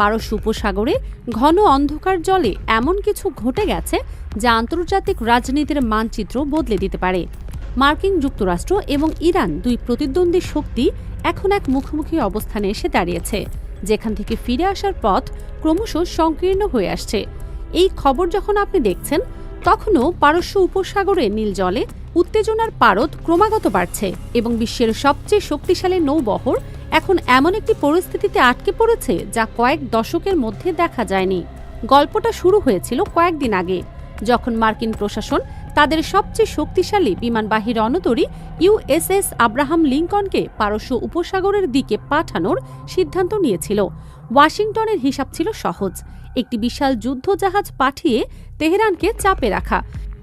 পারস্য উপসাগরে ঘন অন্ধকার জলে এমন কিছু ঘটে গেছে যা আন্তর্জাতিক রাজনীতির মানচিত্র বদলে দিতে পারে। মার্কিন যুক্তরাষ্ট্র এবং ইরান দুই প্রতিদ্বন্দ্বী শক্তি এখন এক মুখোমুখি অবস্থানে এসে দাঁড়িয়েছে, যেখান থেকে ফিরে আসার পথ ক্রমশ সংকীর্ণ হয়ে আসছে। এই খবর যখন আপনি দেখছেন, তখনও পারস্য উপসাগরে নীল জলে উত্তেজনার পারদ ক্রমাগত বাড়ছে এবং বিশ্বের সবচেয়ে শক্তিশালী নৌবহর এখন এমন একটি পরিস্থিতিতে আটকে পড়েছে যা কয়েক দশকের মধ্যে দেখা যায়নি। গল্পটা শুরু হয়েছিল কয়েকদিন আগে, যখন মার্কিন প্রশাসন তাদের সবচেয়ে শক্তিশালী বিমানবাহী রণতরী ইউএসএস আব্রাহাম লিঙ্কনকে পারস্য উপসাগরের দিকে পাঠানোর সিদ্ধান্ত নিয়েছিল। ওয়াশিংটনের হিসাব ছিল সহজ, একটি বিশাল যুদ্ধজাহাজ পাঠিয়ে তেহরানকে চাপে রাখা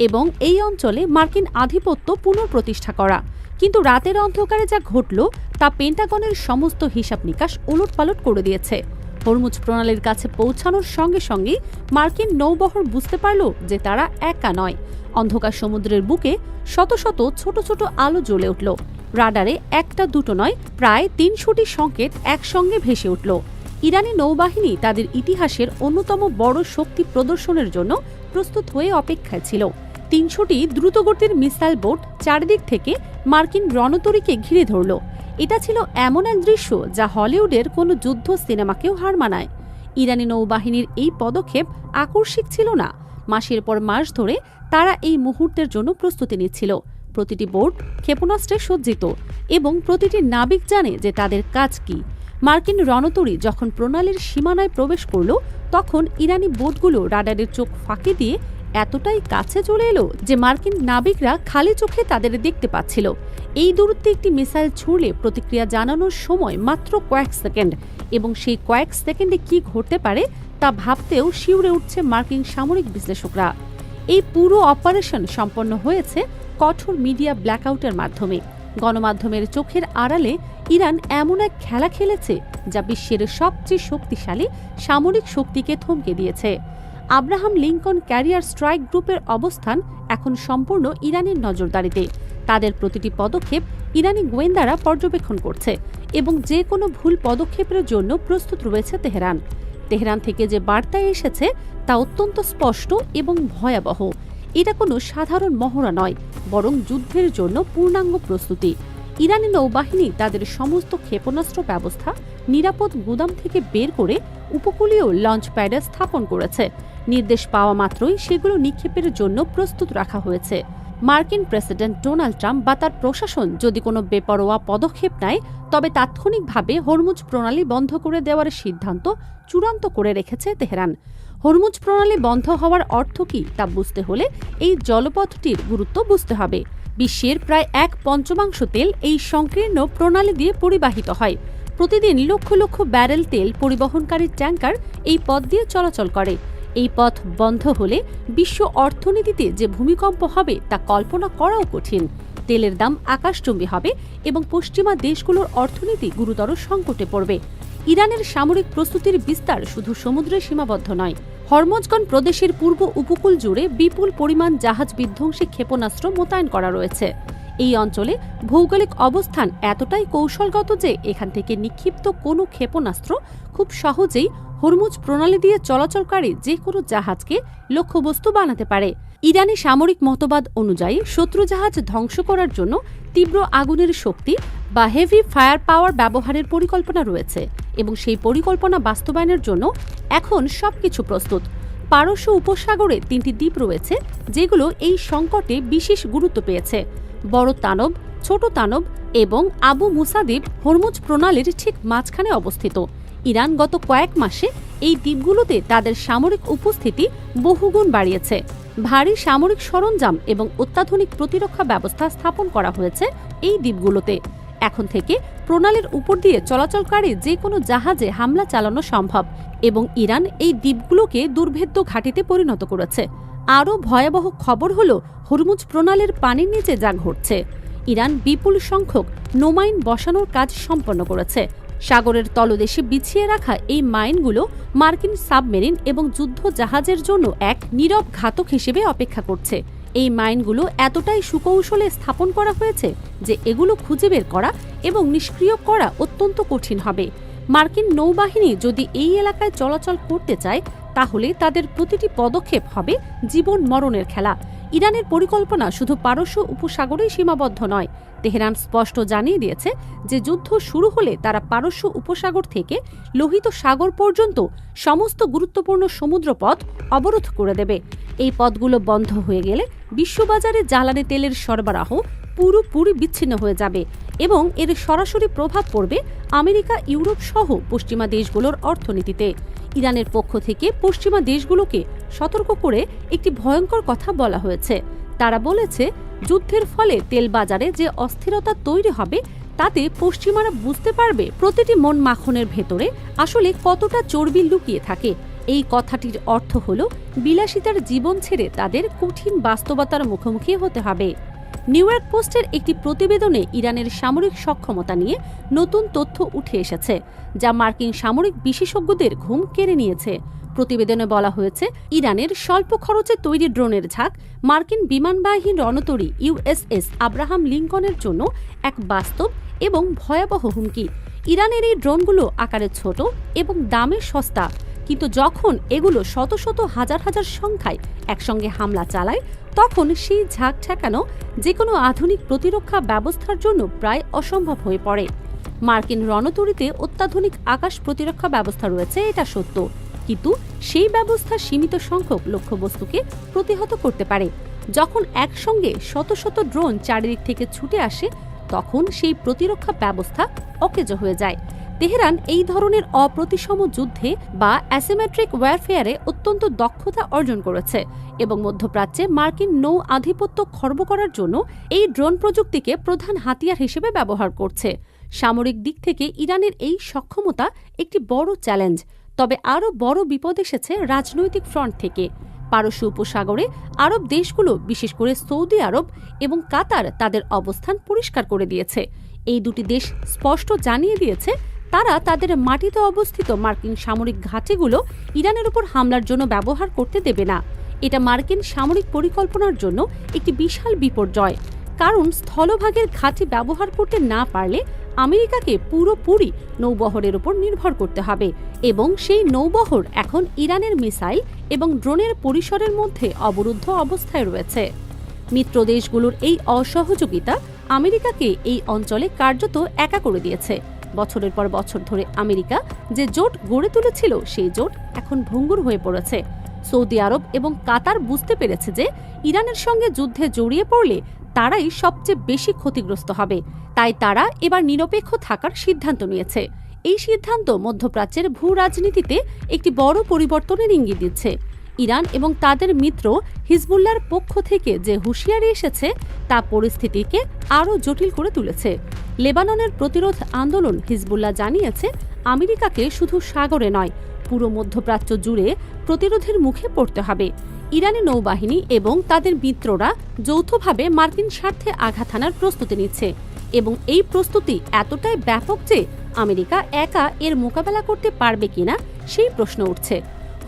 এবং এই অঞ্চলে মার্কিন আধিপত্য পুনঃপ্রতিষ্ঠা করা। কিন্তু রাতের অন্ধকারে যা ঘটল তা পেন্টাগনের সমস্ত হিসাব নিকাশ ওলটপালট করে দিয়েছে। হরমুজ প্রণালীর কাছে পৌঁছানোর সঙ্গে সঙ্গেই মার্কিন নৌবহর বুঝতে পারল যে তারা একা নয়। অন্ধকার সমুদ্রের বুকে শত শত ছোট ছোট আলো জ্বলে উঠল। রাডারে একটা দুটো নয়, প্রায় ৩০০টি সংকেত একসঙ্গে ভেসে উঠল। ইরানি নৌবাহিনী তাদের ইতিহাসের অন্যতম বড় শক্তি প্রদর্শনের জন্য প্রস্তুত হয়ে অপেক্ষায় ছিল। ৩০০টি দ্রুতগতির মিসাইল বোট চারিদিক থেকে মার্কিন রণতরীকে ঘিরে ধরল। এটা ছিল এমন এক দৃশ্য যা হলিউডের কোনো যুদ্ধ সিনেমাকেও হার মানায়। ইরানি নৌবাহিনীর এই পদক্ষেপ আকস্মিক ছিল না। মাসের পর মাস ধরে তারা এই মুহূর্তের জন্য প্রস্তুতি নিচ্ছিল। প্রতিটি বোট ক্ষেপণাস্ত্রে সজ্জিত এবং প্রতিটি নাবিক জানে যে তাদের কাজ কি। মার্কিন রণতরী যখন প্রণালীর সীমানায় প্রবেশ করল, তখন ইরানি বোটগুলো রাডারের চোখ ফাঁকি দিয়ে এতটাই কাছে চলে এলো যে মার্কিন নাবিকরা খালি চোখে তাদের দেখতে পাচ্ছিল। এই দূরত্বে একটি মিসাইল ছুড়লে প্রতিক্রিয়া জানানোর সময় মাত্র কয়েক সেকেন্ড, এবং সেই কয়েক সেকেন্ডে কি ঘটতে পারে তা ভাবতেও শিউরে উঠছে মার্কিন সামরিক বিশ্লেষকরা। এই পুরো অপারেশন সম্পন্ন হয়েছে কঠোর মিডিয়া ব্ল্যাকআউটের মাধ্যমে। গণমাধ্যমের চোখের আড়ালে ইরান এমন এক খেলা খেলেছে যা বিশ্বের সবচেয়ে শক্তিশালী সামরিক শক্তিকে থমকে দিয়েছে। আব্রাহাম লিঙ্কন ক্যারিয়ার স্ট্রাইক গ্রুপের অবস্থান এখন সম্পূর্ণ ইরানের নজরদারিতে। তাদের প্রতিটি পদক্ষেপ ইরানি গোয়েন্দারা পর্যবেক্ষণ করছে এবং যে কোনো ভুল পদক্ষেপের জন্য প্রস্তুত রয়েছে তেহরান। তেহরান থেকে যে বার্তা এসেছে তা অত্যন্ত স্পষ্ট এবং ভয়াবহ। এটা কোনো সাধারণ মহড়া নয়, বরং যুদ্ধের জন্য পূর্ণাঙ্গ প্রস্তুতি। ইরানি নৌবাহিনী তাদের সমস্ত ক্ষেপণাস্ত্র ব্যবস্থা নিরাপদ গুদাম থেকে বের করে উপকূলীয় লঞ্চ প্যাডে স্থাপন করেছে। নির্দেশ পাওয়া মাত্রই সেগুলো নিক্ষেপের জন্য প্রস্তুত রাখা হয়েছে। মার্কিন প্রেসিডেন্ট ডোনাল্ড ট্রাম্প বা তার প্রশাসন যদি কোনো বেপরোয়া পদক্ষেপ নেয়, তবে তাৎক্ষণিকভাবে হরমুজ প্রণালী বন্ধ করে দেওয়ার সিদ্ধান্ত চূড়ান্ত করে রেখেছে তেহরান। হরমুজ প্রণালী বন্ধ হওয়ার অর্থ কি তা বুঝতে হলে এই জলপথটির গুরুত্ব বুঝতে হবে। বিশ্বের প্রায় 1/5 তেল এই সংকীর্ণ প্রণালী দিয়ে পরিবাহিত হয়। প্রতিদিন লক্ষ লক্ষ ব্যারেল তেল পরিবহনকারী ট্যাঙ্কার এই পথ দিয়ে চলাচল করে। এই পথ বন্ধ হলে বিশ্ব অর্থনীতিতে যে ভূমিকম্প হবে তা কল্পনা করাও কঠিন। তেলের দাম আকাশচুম্বী হবে এবং পশ্চিমা দেশগুলোর অর্থনীতি গুরুতর সংকটে পড়বে। ইরানের সামরিক প্রস্তুতির বিস্তার শুধু সমুদ্রে সীমাবদ্ধ নয়। হরমোজগন প্রদেশের পূর্ব উপকূল জুড়ে বিপুল পরিমাণ জাহাজ বিধ্বংসী ক্ষেপণাস্ত্র মোতায়েন করা রয়েছে। এই অঞ্চলে ভৌগোলিক অবস্থান এতটাই কৌশলগত যে এখান থেকে নিক্ষিপ্ত কোনো ক্ষেপণাস্ত্র খুব সহজেই হরমুজ প্রণালী দিয়ে চলাচলকারী যে কোনো জাহাজকে লক্ষ্যবস্তু বানাতে পারে। ইরানি সামরিক মতবাদ অনুযায়ী শত্রু জাহাজ ধ্বংস করার জন্য তীব্র আগুনের শক্তি বা হেভি ফায়ার পাওয়ার ব্যবহারের পরিকল্পনা রয়েছে এবং সেই পরিকল্পনা বাস্তবায়নের জন্য এখন সবকিছু প্রস্তুত। পারস্য উপসাগরে 3টি দ্বীপ রয়েছে যেগুলো এই সংকটে বিশেষ গুরুত্ব পেয়েছে। বড় তানব, ছোট তানব এবং আবু মুসা দ্বীপ হরমুজ প্রণালীর ঠিক মাঝখানে অবস্থিত। ইরান গত কয়েক মাসে এই দ্বীপগুলোতে তাদের সামরিক উপস্থিতি বহুগুণ বাড়িয়েছে। ভারী সামরিক সরঞ্জাম এবং অত্যাধুনিক প্রতিরক্ষা ব্যবস্থা স্থাপন করা হয়েছে এই দ্বীপগুলোতে। এখন থেকে প্রণালীর উপর দিয়ে চলাচলকারী যে কোনো জাহাজে হামলা চালানো সম্ভব এবং ইরান এই দ্বীপগুলোকে দুর্ভেদ্য ঘাঁটিতে পরিণত করেছে। আরও ভয়াবহ খবর হল হরমুজ প্রণালীর পানির নিচে যা ঘটছে। ইরান বিপুল সংখ্যক নোমাইন বসানোর কাজ সম্পন্ন করেছে। সাগরের তলদেশে বিছিয়ে রাখা এই মাইনগুলো মার্কিন সাবমেরিন এবং যুদ্ধ জাহাজের জন্য এক নীরব ঘাতক হিসেবে অপেক্ষা করছে। এই মাইনগুলো এতটাই সুকৌশলে স্থাপন করা হয়েছে যে এগুলো খুঁজে বের করা এবং নিষ্ক্রিয় করা অত্যন্ত কঠিন হবে। মার্কিন নৌবাহিনী যদি এই এলাকায় চলাচল করতে চায় তাহলে তাদের প্রতিটি পদক্ষেপ হবে জীবন মরণের খেলা। ইরানের পরিকল্পনা শুধু পারস্য উপসাগরেই সীমাবদ্ধ নয়। তেহরান স্পষ্ট জানিয়ে দিয়েছে যে যুদ্ধ শুরু হলে তারা পারস্য উপসাগর থেকে লোহিত সাগর পর্যন্ত সমস্ত গুরুত্বপূর্ণ সমুদ্রপথ অবরোধ করে দেবে। এই পথগুলো বন্ধ হয়ে গেলে বিশ্ববাজারে জ্বালানি তেলের সরবরাহ পুরোপুরি বিচ্ছিন্ন হয়ে যাবে এবং এর সরাসরি প্রভাব পড়বে আমেরিকা, ইউরোপ সহ পশ্চিমা দেশগুলোর অর্থনীতিতে। ইরানের পক্ষ থেকে পশ্চিমা দেশগুলোকে সতর্ক করে একটি ভয়ঙ্কর কথা বলা হয়েছে। তারা বলেছে, যুদ্ধের ফলে তেল বাজারে যে অস্থিরতা তৈরি হবে তাতে পশ্চিমারা বুঝতে পারবে প্রতিটি মন মাখনের ভেতরে আসলে কতটা চর্বি লুকিয়ে থাকে। এই কথাটির অর্থ হল বিলাসিতার জীবন ছেড়ে তাদের কঠিন বাস্তবতার মুখোমুখি হতে হবে। নিউ ইয়র্ক পোস্টের একটি প্রতিবেদনে ইরানের সামরিক সক্ষমতা নিয়ে নতুন তথ্য উঠে এসেছে, যা মার্কিন সামরিক বিশেষজ্ঞদের ঘুম কেড়ে নিয়েছে। প্রতিবেদনে বলা হয়েছে, ইরানের স্বল্প খরচে তৈরি ড্রোনের ঝাঁক মার্কিন বিমানবাহী রণতরী ইউএসএস আব্রাহাম লিঙ্কনের জন্য এক বাস্তব এবং ভয়াবহ হুমকি। ইরানের এই ড্রোনগুলো আকারে ছোট এবং দামে সস্তা, কিন্তু যখন এগুলো শত শত হাজার হাজার সংখ্যায় একসঙ্গে হামলা চালায় তখন সেই ঝাঁক ঠেকানো যে কোনো আধুনিক প্রতিরক্ষা ব্যবস্থার জন্য প্রায় অসম্ভব হয়ে পড়ে। মার্কিন রণতরীতে অত্যাধুনিক আকাশ প্রতিরক্ষা ব্যবস্থা রয়েছে, এটা সত্য, কিন্তু সেই ব্যবস্থা সীমিত সংখ্যক লক্ষ্যবস্তুকে প্রতিহত করতে পারে। যখন একসঙ্গে শত শত ড্রোন চারিদিক থেকে ছুটে আসে তখন সেই প্রতিরক্ষা ব্যবস্থা অকেজো হয়ে যায়। তেহরান এই ধরনের অপ্রতিসম যুদ্ধে বা অ্যাসিমেট্রিক ওয়ারফেয়ারে অত্যন্ত দক্ষতা অর্জন করেছে এবং মধ্যপ্রাচ্যে মার্কিন নৌ আধিপত্য খর্ব করার জন্য এই ড্রোন প্রযুক্তিকে প্রধান হাতিয়ার হিসেবে ব্যবহার করছে। সামরিক দিক থেকে ইরানের এই সক্ষমতা একটি বড় চ্যালেঞ্জ, তবে আরও বড় বিপদ এসেছে রাজনৈতিক ফ্রন্ট থেকে। পারস্য উপসাগরে আরব দেশগুলো, বিশেষ করে সৌদি আরব এবং কাতার, তাদের অবস্থান পরিষ্কার করে দিয়েছে। এই দুটি দেশ স্পষ্ট জানিয়ে দিয়েছে তারা তাদের মাটিতে অবস্থিত মার্কিন সামরিক ঘাঁটিগুলো ইরানের উপর হামলার জন্য ব্যবহার করতে দেবে না। এটা মার্কিন সামরিক পরিকল্পনার জন্য একটি বিশাল বিপর্যয়, কারণ স্থলভাগের ঘাঁটি ব্যবহার করতে না পারলে আমেরিকাকে পুরোপুরি নৌবহরের উপর নির্ভর করতে হবে এবং সেই নৌবহর এখন ইরানের মিসাইল এবং ড্রোনের পরিসরের মধ্যে অবরুদ্ধ অবস্থায় রয়েছে। মিত্র দেশগুলোর এই অসহযোগিতা আমেরিকাকে এই অঞ্চলে কার্যত একা করে দিয়েছে। বছরের পর বছর ধরে আমেরিকা যে জোট গড়ে তুলেছিল সেই জোট এখন ভঙ্গুর হয়ে পড়েছে। সৌদি আরব এবং কাতার বুঝতে পেরেছে যে ইরানের সঙ্গে যুদ্ধে জড়িয়ে পড়লে তারাই সবচেয়ে বেশি ক্ষতিগ্রস্ত হবে, তাই তারা এবার নিরপেক্ষ থাকার সিদ্ধান্ত নিয়েছে। এই সিদ্ধান্ত মধ্যপ্রাচ্যের ভূ রাজনীতিতে একটি বড় পরিবর্তনের ইঙ্গিত দিচ্ছে। ইরান এবং তাদের মিত্র হিজবুল্লাহর পক্ষ থেকে যে হুঁশিয়ারি এসেছে তা পরিস্থিতিকে আরও জটিল করে তুলেছে। লেবাননের প্রতিরোধ আন্দোলন হিজবুল্লাহ জানিয়েছে আমেরিকাকে শুধু সাগরে নয়, পুরো মধ্যপ্রাচ্য জুড়ে প্রতিরোধের মুখে পড়তে হবে। ইরানি নৌবাহিনী এবং তাদের মিত্ররা যৌথভাবে মার্কিন স্বার্থে আঘাত হানার প্রস্তুতি নিচ্ছে এবং এই প্রস্তুতি এতটাই ব্যাপক যে আমেরিকা একা এর মোকাবেলা করতে পারবে কিনা সেই প্রশ্ন উঠছে।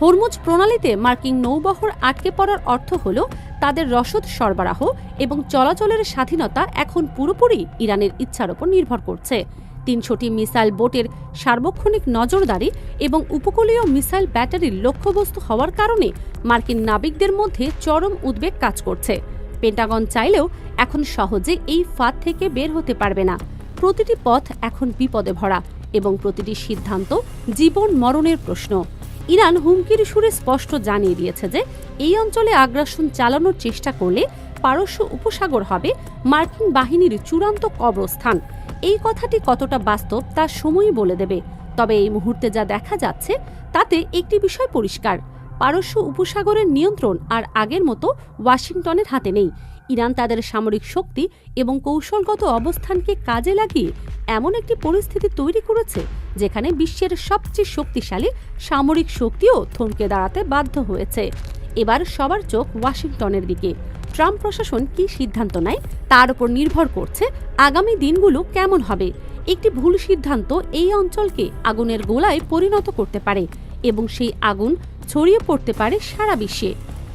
হরমুজ প্রণালীতে মার্কিন নৌবহর আটকে পড়ার অর্থ হল তাদের রসদ সরবরাহ এবং চলাচলের স্বাধীনতা এখন পুরোপুরি ইরানের ইচ্ছার উপর নির্ভর করছে। ৩০০টি মিসাইল বোটের সার্বক্ষণিক নজরদারি এবং উপকূলীয় মিসাইল ব্যাটারির লক্ষ্যবস্তু হওয়ার কারণে মার্কিন নাবিকদের মধ্যে চরম উদ্বেগ কাজ করছে। পেন্টাগন চাইলেও এখন সহজে এই ফাঁদ থেকে বের হতে পারবে না। প্রতিটি পথ এখন বিপদে ভরা এবং প্রতিটি সিদ্ধান্ত জীবন মরণের প্রশ্ন। ইরান হুমকির সুরে স্পষ্ট জানিয়ে দিয়েছে যে এই অঞ্চলে আগ্রাসন চালানোর চেষ্টা করলে পারস্য উপসাগর হবে মার্কিন বাহিনীর চূড়ান্ত কবরস্থান। এই কথাটি কতটা বাস্তব তা সময়ই বলে দেবে, তবে এই মুহূর্তে যা দেখা যাচ্ছে তাতে একটি বিষয় পরিষ্কার, পারস্য উপসাগরের নিয়ন্ত্রণ আর আগের মতো ওয়াশিংটনের হাতে নেই। ইরান তাদের সামরিক শক্তি এবং কৌশলগত অবস্থানকে কাজে লাগিয়ে এমন একটি পরিস্থিতি তৈরি করেছে যেখানে বিশ্বের সবচেয়ে শক্তিশালী সামরিক শক্তিও থমকে দাঁড়াতে বাধ্য হয়েছে। এবার সবার চোখ ওয়াশিংটনের দিকে। ট্রাম্প প্রশাসন কি সিদ্ধান্ত নেয় তার উপর নির্ভর করছে আগামী দিনগুলো কেমন হবে। একটি ভুল সিদ্ধান্ত এই অঞ্চলকে আগুনের গোলায় পরিণত করতে পারে এবং সেই আগুন ছড়িয়ে পড়তে পারে সারা বিশ্বে।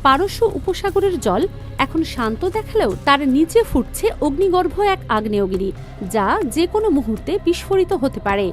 পারস্য উপসাগরের জল এখন শান্ত দেখালেও তার নিচে ফুটছে অগ্নিগর্ভ এক আগ্নেয়গিরি, যা যে কোনো মুহূর্তে বিস্ফোরিত হতে পারে।